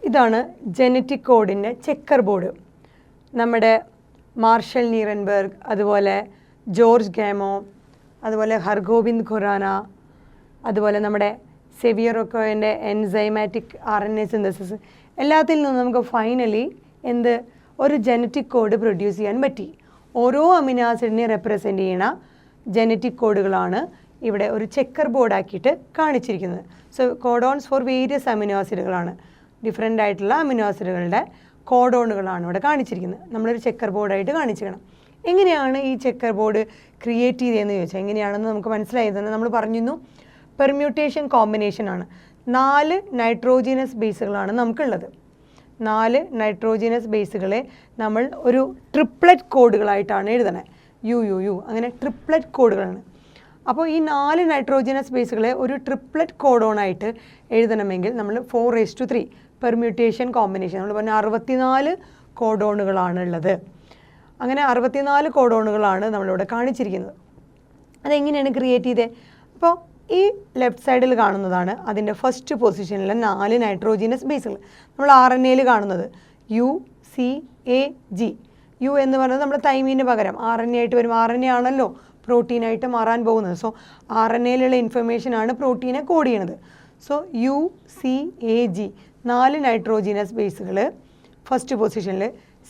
ഇതാണ് genetic കോഡിൻ്റെ checker board. നമ്മുടെ marshal നീറൻബർഗ്, അതുപോലെ ജോർജ് ഗാമോ, അതുപോലെ ഹർഗോബിന്ദ് ഖുറാന, അതുപോലെ നമ്മുടെ സെവിയറൊക്കോയുടെ എൻസൈമാറ്റിക് RNA സിന്തസിസ്, എല്ലാത്തിൽ നിന്നും നമുക്ക് ഫൈനലി ഒരു ജനറ്റിക് കോഡ് പ്രൊഡ്യൂസ് ചെയ്യാൻ പറ്റി. ഓരോ അമിനോ ആസിഡിനെ റെപ്രസെൻ്റ് ചെയ്യണ ജനറ്റിക് കോഡുകളാണ് ഇവിടെ ഒരു ചെക്കർ ബോർഡാക്കിയിട്ട് കാണിച്ചിരിക്കുന്നത്. So codons for various amino ആസിഡുകളാണ്, ഡിഫറെൻ്റ് ആയിട്ടുള്ള അമിനോ ആസിഡുകളുടെ കോഡോണുകളാണ് ഇവിടെ കാണിച്ചിരിക്കുന്നത്. നമ്മളൊരു ചെക്കർ ബോർഡായിട്ട് കാണിച്ചിരിക്കണം. എങ്ങനെയാണ് ഈ ചെക്കർ ബോർഡ് ക്രിയേറ്റ് ചെയ്തതെന്ന് ചോദിച്ചാൽ എങ്ങനെയാണെന്ന് നമുക്ക് മനസ്സിലായതെന്ന് നമ്മൾ പറഞ്ഞിരുന്നു. പെർമ്യൂട്ടേഷൻ കോമ്പിനേഷനാണ്. 4 നൈട്രോജീനസ് ബേസുകളാണ് നമുക്കുള്ളത്. 4 നൈട്രോജീനസ് ബേസുകളെ നമ്മൾ ഒരു ട്രിപ്ലറ്റ് കോഡുകളായിട്ടാണ് എഴുതണേ. യു അങ്ങനെ ട്രിപ്ലറ്റ് കോഡുകളാണ്. അപ്പോൾ ഈ 4 നൈട്രോജനസ് ബേസുകളെ ഒരു ട്രിപ്ലറ്റ് കോഡോണായിട്ട് എഴുതണമെങ്കിൽ നമ്മൾ 4:3 പെർമ്യൂട്ടേഷൻ കോമ്പിനേഷൻ നമ്മൾ പറഞ്ഞ 64 കോഡോണുകളാണ് ഉള്ളത്. അങ്ങനെ 64 കോഡോണുകളാണ് നമ്മളിവിടെ കാണിച്ചിരിക്കുന്നത്. അതെങ്ങനെയാണ് ക്രിയേറ്റ് ചെയ്തത്? അപ്പോൾ ഈ ലെഫ്റ്റ് സൈഡിൽ കാണുന്നതാണ് അതിൻ്റെ ഫസ്റ്റ് പൊസിഷനിലെ 4 നൈട്രോജീനസ് ബേസുകൾ. നമ്മൾ RNAയിൽ കാണുന്നത് UCAG. യു എന്ന് പറയുന്നത് നമ്മുടെ തൈമീന് പകരം RNA ആയിട്ട് വരും. RNA ആണല്ലോ പ്രോട്ടീനായിട്ട് മാറാൻ പോകുന്നത്. സോ RNAയിലുള്ള ഇൻഫർമേഷനാണ് പ്രോട്ടീനെ കോഡ് ചെയ്യണത്. സോ UCAG 4 നൈട്രോജീനസ് ബേസുകൾ ഫസ്റ്റ് പൊസിഷനിൽ.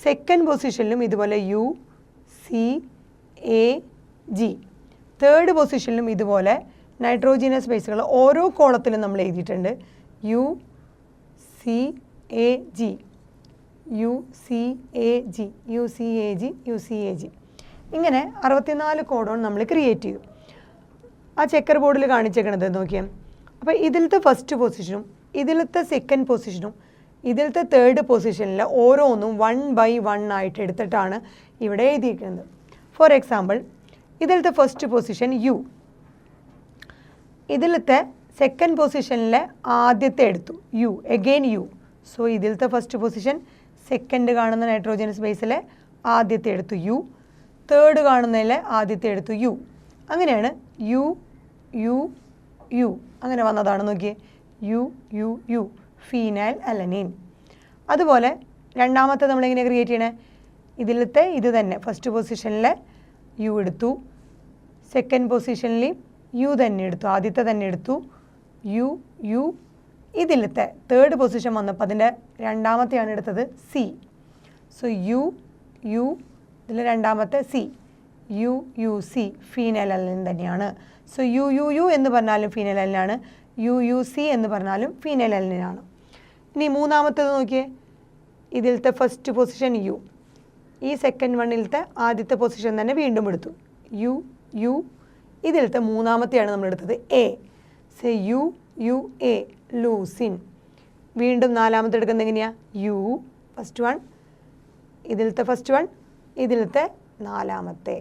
സെക്കൻഡ് പൊസിഷനിലും ഇതുപോലെ UCAG. തേർഡ് പൊസിഷനിലും ഇതുപോലെ നൈട്രോജീനസ് ബേസുകൾ ഓരോ കോളത്തിലും നമ്മൾ എഴുതിയിട്ടുണ്ട്. UCAG. ഇങ്ങനെ 64 കോഡോൺ നമ്മൾ ക്രിയേറ്റ് ചെയ്തു. ആ ചെക്കർ ബോർഡിൽ കാണിച്ചേക്കണത് നോക്കിയാൽ, അപ്പോൾ ഇതിലത്തെ ഫസ്റ്റ് പൊസിഷനും ഇതിലത്തെ സെക്കൻഡ് പൊസിഷനും ഇതിലത്തെ തേർഡ് പൊസിഷനിൽ ഓരോന്നും 1 by 1 ആയിട്ട് എടുത്തിട്ടാണ് ഇവിടെ എഴുതിയിരിക്കുന്നത്. ഫോർ എക്സാമ്പിൾ, ഇതിലത്തെ ഫസ്റ്റ് പൊസിഷൻ U, ഇതിലത്തെ സെക്കൻഡ് പൊസിഷനിലെ ആദ്യത്തെ എടുത്തു U, അഗെയിൻ U. സോ ഇതിലത്തെ ഫസ്റ്റ് പൊസിഷൻ സെക്കൻഡ് കാണുന്ന നൈട്രോജനസ് ബേസിലെ ആദ്യത്തെ എടുത്തു U, തേർഡ് കാണുന്നതിലെ ആദ്യത്തെ എടുത്തു U. അങ്ങനെയാണ് U അങ്ങനെ വന്നതാണ്. നോക്കിയേ, U ഫീനൈൽ അലനീൻ. അതുപോലെ രണ്ടാമത്തെ നമ്മളെങ്ങനെ ക്രിയേറ്റ് ചെയ്യണേ? ഇതിലത്തെ ഇത് തന്നെ ഫസ്റ്റ് പൊസിഷനിലെ U എടുത്തു, സെക്കൻഡ് പൊസിഷനിൽ U തന്നെ എടുത്തു, ആദ്യത്തെ തന്നെ എടുത്തു U. ഇതിലത്തെ തേർഡ് പൊസിഷൻ വന്നപ്പോൾ അതിൻ്റെ രണ്ടാമത്തെയാണ് എടുത്തത് C. സോ U ഇതിൽ രണ്ടാമത്തെ C, UC ഫീനൈൽ അലനിൻ തന്നെയാണ്. സോ UU എന്ന് പറഞ്ഞാലും ഫീനൈൽ അലനാണ്, UC എന്ന് പറഞ്ഞാലും ഫീനൈൽ അലനാണ്. ഇനി മൂന്നാമത്തേത് നോക്കിയേ, ഇതിലത്തെ ഫസ്റ്റ് പൊസിഷൻ U, ഈ സെക്കൻഡ് വണ്ണിലത്തെ ആദ്യത്തെ പൊസിഷൻ തന്നെ വീണ്ടും എടുത്തു U. ഇതിലത്തെ മൂന്നാമത്തെയാണ് നമ്മൾ എടുത്തത് A. So UA leucine. വീണ്ടും നാലാമത്തെ എടുക്കുന്നത് എങ്ങനെയാണ്? U ഫസ്റ്റ് വൺ, ഇതിലത്തെ ഫസ്റ്റ് വൺ, ഇതിലത്തെ നാലാമത്തെ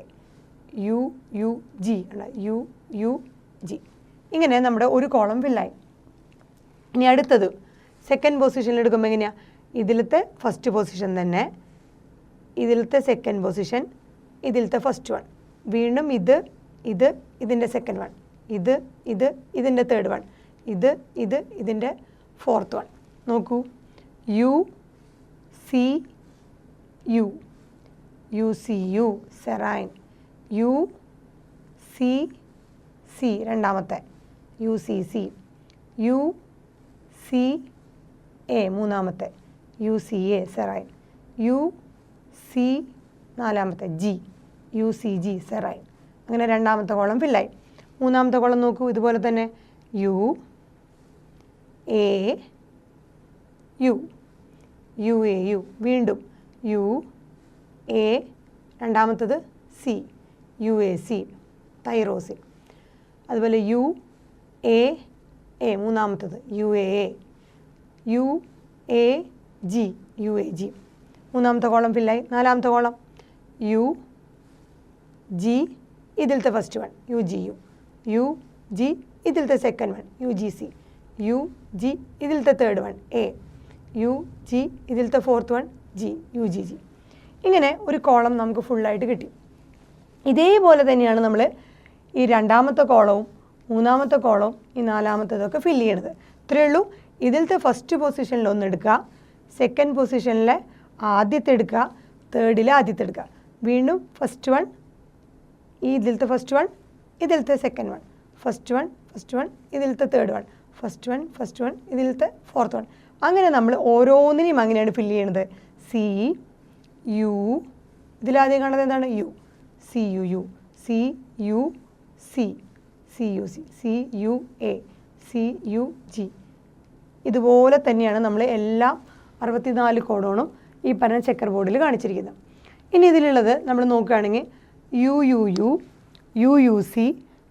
UG. ഇങ്ങനെ നമ്മുടെ ഒരു കോളം ഫില്ലായി. ഇനി അടുത്തത് സെക്കൻഡ് പൊസിഷനിൽ എടുക്കുമ്പോൾ എങ്ങനെയാണ്? ഇതിലത്തെ ഫസ്റ്റ് പൊസിഷൻ തന്നെ, ഇതിലത്തെ സെക്കൻഡ് പൊസിഷൻ, ഇതിലത്തെ ഫസ്റ്റ് വൺ, വീണ്ടും ഇതിൻ്റെ സെക്കൻഡ് വൺ, ഇതിൻ്റെ തേർഡ് വൺ, ഇതിൻ്റെ ഫോർത്ത് വൺ. നോക്കൂ, UCU സെറൈൻ, UCC രണ്ടാമത്തെ, UCC, UCA മൂന്നാമത്തെ, UCA സെറൈൻ, UC നാലാമത്തെ G, UCG സെറൈൻ. അങ്ങനെ രണ്ടാമത്തെ കോളം ഫില്ലായി. മൂന്നാമത്തെ കോളം നോക്കൂ, ഇതുപോലെ തന്നെ UAU, വീണ്ടും UA, രണ്ടാമത്തത് C, UAC തൈറോസിൻ. അതുപോലെ UAA മൂന്നാമത്തത്, UAA, UAG. മൂന്നാമത്തെ കോളം ഫില്ലായി. നാലാമത്തെ കോളം UG, ഇതിലത്തെ ഫസ്റ്റ് വൺ UGU, UG ഇതിലത്തെ സെക്കൻഡ് വൺ UGC, UG ഇതിലത്തെ തേർഡ് വൺ A, UG ഇതിലത്തെ ഫോർത്ത് വൺ G, UGG. ഇങ്ങനെ ഒരു കോളം നമുക്ക് ഫുള്ളായിട്ട് കിട്ടി. ഇതേപോലെ തന്നെയാണ് നമ്മൾ ഈ രണ്ടാമത്തെ കോളവും മൂന്നാമത്തെ കോളവും ഈ നാലാമത്തതൊക്കെ ഫില്ല് ചെയ്യണത്. ഇത്രയേ ഉള്ളൂ. ഇതിലത്തെ ഫസ്റ്റ് പൊസിഷനിൽ ഒന്ന് എടുക്കുക, സെക്കൻഡ് പൊസിഷനിലെ ആദ്യത്തെ എടുക്കുക, തേർഡിലെ ആദ്യത്തെ എടുക്കുക. വീണ്ടും ഫസ്റ്റ് വൺ, ഇതിലത്തെ ഫസ്റ്റ് വൺ, ഇതിലത്തെ സെക്കൻഡ് വൺ, ഫസ്റ്റ് വൺ ഇതിലത്തെ തേർഡ് വൺ, ഫസ്റ്റ് വൺ ഇതിലത്തെ ഫോർത്ത് വൺ. അങ്ങനെ നമ്മൾ ഓരോന്നിനെയും അങ്ങനെയാണ് ഫില്ല് ചെയ്യണത്. സി യു, ഇതിലാദ്യം കാണുന്നത് എന്താണ്? U. C U U, C U C, C U C, C U A, C U G. ഇതുപോലെ തന്നെയാണ് നമ്മൾ എല്ലാ 64 കോഡോണും ഈ പറഞ്ഞ ചെക്കർ ബോർഡിൽ കാണിച്ചിരിക്കുന്നത്. ഇനി ഇതിലുള്ളത് നമ്മൾ നോക്കുകയാണെങ്കിൽ U U U, U U C,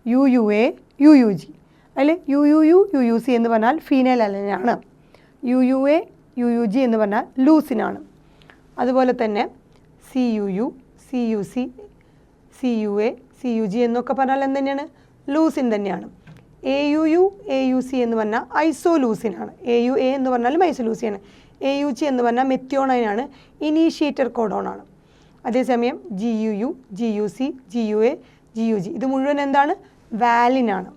U U A, U U G. അതിൽ U U U, U U C എന്ന് പറഞ്ഞാൽ ഫീമെയിൽ അലനാണ്. U U A, U U G എന്ന് പറഞ്ഞാൽ ലൂസിനാണ്. അതുപോലെ തന്നെ C U U, C U C, C U A, C U G എന്നൊക്കെ പറഞ്ഞാൽ എന്ത് തന്നെയാണ്? ലൂസിൻ തന്നെയാണ്. A U U, A U C എന്ന് പറഞ്ഞാൽ ഐസോലൂസിനാണ്. എ യു എ എന്ന് പറഞ്ഞാലും ഐസോലൂസിയാണ്. എ യു ജി എന്ന് പറഞ്ഞാൽ മെത്തിയോണൈനാണ്, ഇനീഷ്യേറ്റർ കോഡോണാണ്. അതേസമയം G U U, G U C, G U A, G U G ഇത് മുഴുവൻ എന്താണ്? വാലിനാണ്.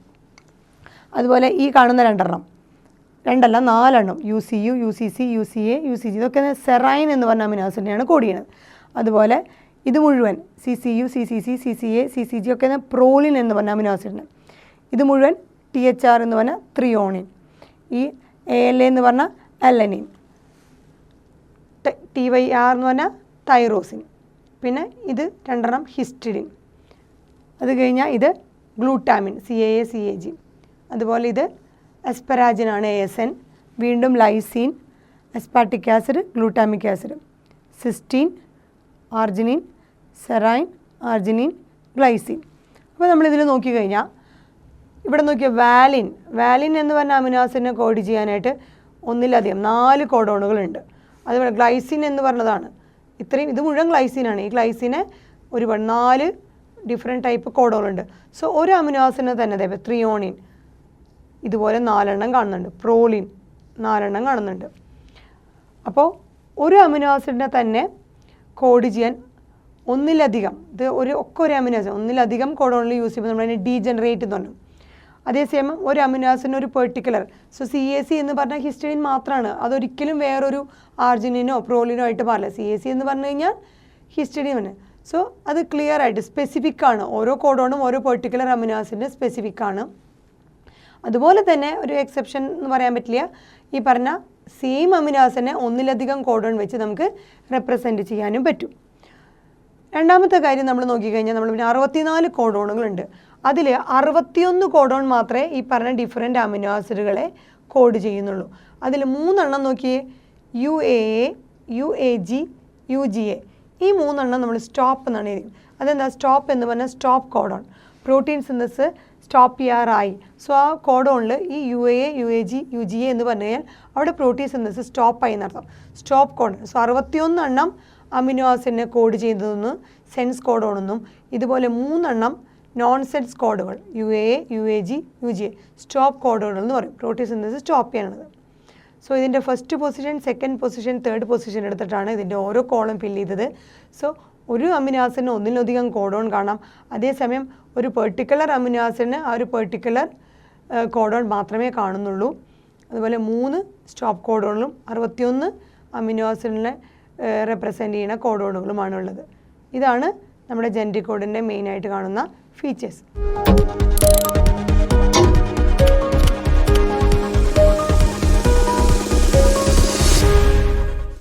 അതുപോലെ ഈ കാണുന്ന രണ്ടല്ല 4 U C U, U C C, U C A, U C G ഇതൊക്കെ സെറൈൻ എന്ന് പറഞ്ഞ അമിനോ ആസിഡിനെയാണ് കോഡ് ചെയ്യുന്നത്. അതുപോലെ ഇത് മുഴുവൻ C C U, C C C, C C A, C C G ഒക്കെ പ്രോലിൻ എന്ന് പറഞ്ഞ അമിനോ ആസിഡിന്. ഇത് മുഴുവൻ ടി എച്ച് ആർ എന്ന് പറഞ്ഞാൽ ത്രിയോണിൻ, ഈ എ എൽ എ എന്ന് പറഞ്ഞാൽ അലനിൻ, ടി വൈ ആർ എന്ന് പറഞ്ഞാൽ തൈറോസിൻ, പിന്നെ ഇത് 2 ഹിസ്റ്റിഡിൻ. അത് കഴിഞ്ഞാൽ ഇത് glutamine, C A A, C A G. അതുപോലെ ഇത് എസ്പെരാജിനാണ്, എ എസ് എൻ. വീണ്ടും lysine, aspartic acid, glutamic acid, cysteine, arginine, serine, arginine, glycine. അപ്പോൾ നമ്മളിതിൽ നോക്കിക്കഴിഞ്ഞാൽ ഇവിടെ നോക്കിയാൽ വാലിൻ എന്ന് പറഞ്ഞ അമിനോ ആസിഡിനെ കോഡ് ചെയ്യാനായിട്ട് ഒന്നിലധികം 4 കോഡോണുകളുണ്ട്. അതുപോലെ ഗ്ലൈസിൻ എന്ന് പറഞ്ഞതാണ് ഇത്രയും, ഇത് മുഴുവൻ ഗ്ലൈസിനാണ്. ഈ ഗ്ലൈസിനെ ഒരുപാട് 4 ഡിഫറെൻറ്റ് ടൈപ്പ് കോഡോണുണ്ട്. സോ ഒരു അമിനോ ആസിഡിനെ തന്നെ അതേപോലെ ത്രിയോണിൻ ഇതുപോലെ 4 കാണുന്നുണ്ട്, പ്രോലിൻ 4 കാണുന്നുണ്ട്. അപ്പോൾ ഒരു അമിനോ ആസിഡിനെ തന്നെ കോഡ് ചെയ്യാൻ ഒന്നിലധികം, ഇത് ഒരു അമിനോ ആസിഡ് ഒന്നിലധികം കോഡോണിൽ യൂസ് ചെയ്യുമ്പോൾ നമ്മളതിനെ ഡീജനറേറ്റ് എന്ന് പറഞ്ഞു. അതേസമയം ഒരു അമിനോ ആസിഡിന് ഒരു particular, so C A C എന്ന് പറഞ്ഞാൽ ഹിസ്റ്റഡിൻ മാത്രമാണ്, അതൊരിക്കലും വേറൊരു ആർജിനിനോ പ്രോലിനോ ആയിട്ട് പാടില്ല. സി എ സി എന്ന് പറഞ്ഞു കഴിഞ്ഞാൽ ഹിസ്റ്റഡിൻ ആണ്. സോ അത് ക്ലിയർ ആയിട്ട് സ്പെസിഫിക് ആണ്, ഓരോ കോഡോണും ഓരോ പെർട്ടിക്കുലർ അമിനോ ആസിഡിന് സ്പെസിഫിക് ആണ്. അതുപോലെ തന്നെ ഒരു എക്സെപ്ഷൻ എന്ന് പറയാൻ പറ്റില്ല, ഈ പറഞ്ഞ സെയിം അമിനോ ആസിഡിനെ ഒന്നിലധികം കോഡോൺ വെച്ച് നമുക്ക് റെപ്രസെൻറ്റ് ചെയ്യാനും പറ്റും. രണ്ടാമത്തെ കാര്യം നമ്മൾ നോക്കിക്കഴിഞ്ഞാൽ നമ്മൾ പിന്നെ 64 കോഡോണുകളുണ്ട്. അതിൽ 61 കോഡോൺ മാത്രമേ ഈ പറഞ്ഞ ഡിഫറെൻറ്റ് അമിനോ ആസിഡുകളെ കോഡ് ചെയ്യുന്നുള്ളൂ. അതിൽ 3 നോക്കിയേ, U A A, U A G, U G A. ഈ 3 നമ്മൾ സ്റ്റോപ്പ് എന്നാണ് എഴുതി. അതെന്താ സ്റ്റോപ്പ് എന്ന് പറഞ്ഞാൽ stop codon, protein synthesis stop ചെയ്യാറായി. സോ ആ കോഡോണിൽ ഈ U A A, U A G, U G A എന്ന് പറഞ്ഞു കഴിഞ്ഞാൽ അവിടെ പ്രോട്ടീൻ സിന്തസിസ് സ്റ്റോപ്പായി എന്നർത്ഥം, സ്റ്റോപ്പ് കോഡോൺ. സോ 61 അമിനോ ആസിഡിനെ കോഡ് ചെയ്തതെന്ന് സെൻസ് കോഡോണെന്നും, ഇതുപോലെ 3 നോൺ സെൻസ് കോഡുകൾ U A A, U A G, U G A stop കോഡുകൾ എന്ന് പറയും, പ്രോട്ടീൻ സിന്തസിസ് സ്റ്റോപ്പ് ചെയ്യാനുള്ളത്. സോ ഇതിൻ്റെ first position, second position, third position എടുത്തിട്ടാണ് ഇതിൻ്റെ ഓരോ കോളം ഫില്ല് ചെയ്തത്. സോ ഒരു അമിനോ ആസിഡിന് ഒന്നിലധികം കോഡോൺ കാണാം. അതേസമയം ഒരു പെർട്ടിക്കുലർ അമിനോ ആസിഡിന് ആ ഒരു പെർട്ടിക്കുലർ കോഡോൺ മാത്രമേ കാണുന്നുള്ളൂ. അതുപോലെ 3 സ്റ്റോപ്പ് കോഡോണുകളും 61 അമിനോ ആസിഡിനെ റെപ്രസെൻ്റ് ചെയ്യുന്ന കോഡോണുകളുമാണുള്ളത്. ഇതാണ് നമ്മുടെ ജനറ്റിക് കോഡിൻ്റെ മെയിനായിട്ട് കാണുന്ന ഫീച്ചേഴ്സ്.